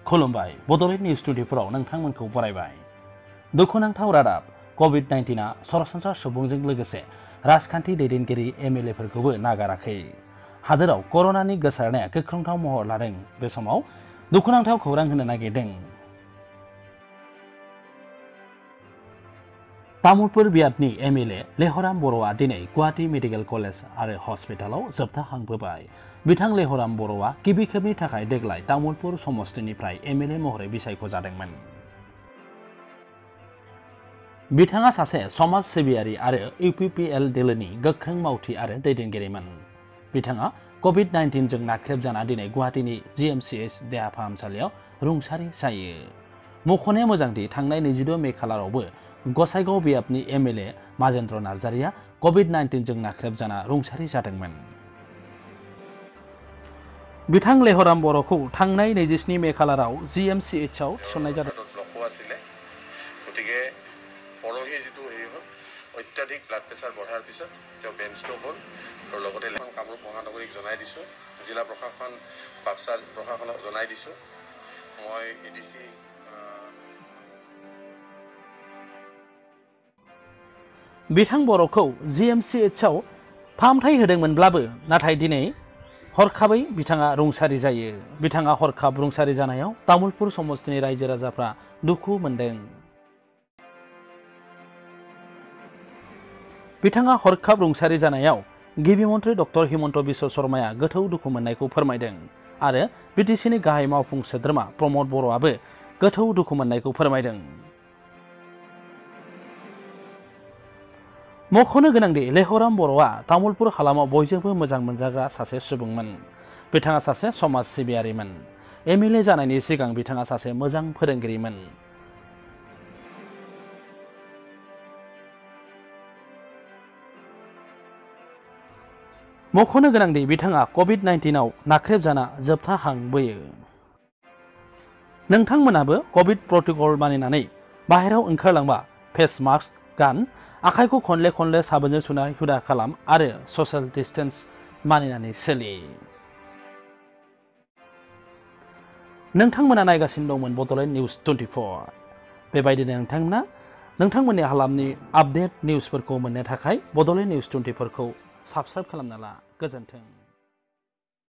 खुलुमबाय बड'लेण्ड निउज 24 नोंथांमोनखौ बरायबाय। दुखुनांथाव रादाब कोविड-19आ सरासनस्रा सुबुंजों लोगोसे राजखान्थि दैदेनगिरि MLA फोरखौबो नागाराखै। हादोराव कर'नानि गोसारनाया गिख्रंथाव महर लादों। बे समाव दुखुनांथाव खौरां होनो नागिरदों। तामुलपुर बियादनि MLA लेहराम बर'आ दिनै गुवाहाटी मेडिकेल कलेज आरो हस्पिटालाव जोबथा हां बोबाय। बिथां लेहराम बर'आ गिबि खेबनि थाखाय देग्लाय तामुलपुर समस्तिनिफ्राय MLA महरै बिसायख'जादोंमोन। बिथाङा सासे समाज सिबियारि आरो UPPL दोलोनि गोख्रों मावथि आरो दैदेनगिरिमोन। बिथाङा कोविड-19 जों नाख्रेबजाना दिनै गुवाहाटीनि GMCH देहा फाहामसालियाव रुंसारि जायो। मख'नाया मोजांदि थांनाय 22 मे खालारावबो गसाइगाव बियाबनि MLA माजेन्द्र नार्जारिया कोविड-19 जों नाख्रेबजाना रुंसारि जादोंमोन। बिथां लेहराम बर'खौ थांनाय 27 मे खालाराव GMCH आव थिसननाय जादों। গতিকে পৰহি যেটো হেৰি হ'ল অত্যাধিক ব্লাড প্ৰেছাৰ বঢ়াৰ পিছত তেওঁ বেঞ্চটো হ'ল আৰু লগতে কামৰূপ মহানগৰীক জনাই দিছোঁ, জিলা প্ৰশাসন বাক্সা প্ৰশাসনক জনাই দিছোঁ। মই ADC बिथां बर'खौ GMCH आव फाहामथाय होदोंमोनब्लाबो नाथाय दिनै हरखाबै बिथाङा रुंसारि जायो। बिथाङा हरखाब रुंसारि जानायाव तामुलपुर समस्तिनि रायजो राजाफ्रा दुखु मोनदों। बिथाङा हरखाब रुंसारि जानायाव गिबि मन्त्रि डक्टर हिमन्त बिश्व शर्माया गोथौ दुखु मोननायखौ फोरमायदों आरो BTCनि गाहाय मावफुं सोद्रोमा प्रमद बर'आबो गोथौ दुखु मोननायखौ फोरमायदों। मख'नो गोनांदि लेहराम बर'आ तामुलपुर हालामाव बयजोंबो मोजां मोनजाग्रा सासे सुबुंमोन। बिथाङा सासे समाज सिबियारिमोन। MLA जानायनि सिगां बिथाङा सासे मोजां फोरोंगिरिमोन। मख'नो गोनांदि बिथाङा कोविड-19 आव नाख्रेबजाना जोबथा हां बोयो। नोंथांमोनाबो कोविड प्रट'कल मानिनानै बाहेरायाव ओंखारलांबा फेस मास्क गान, आखाइखौ खनले खनले साबोनजों सुनाय हुदा खालाम आरो स'सियेल डिस्टेन्स मानिनानै सोलि। नोंथांमोना नायगासिनो दंमोन बड'लेण्ड निउज 24। बेबायदिनो नोंथांमोननि हालामनि आपडेट निउसफोरखौ मोननो थाखाय बड'लेण्ड निउज 24 खौ साबस्क्राइब खालामना ला। गोजोन्थों।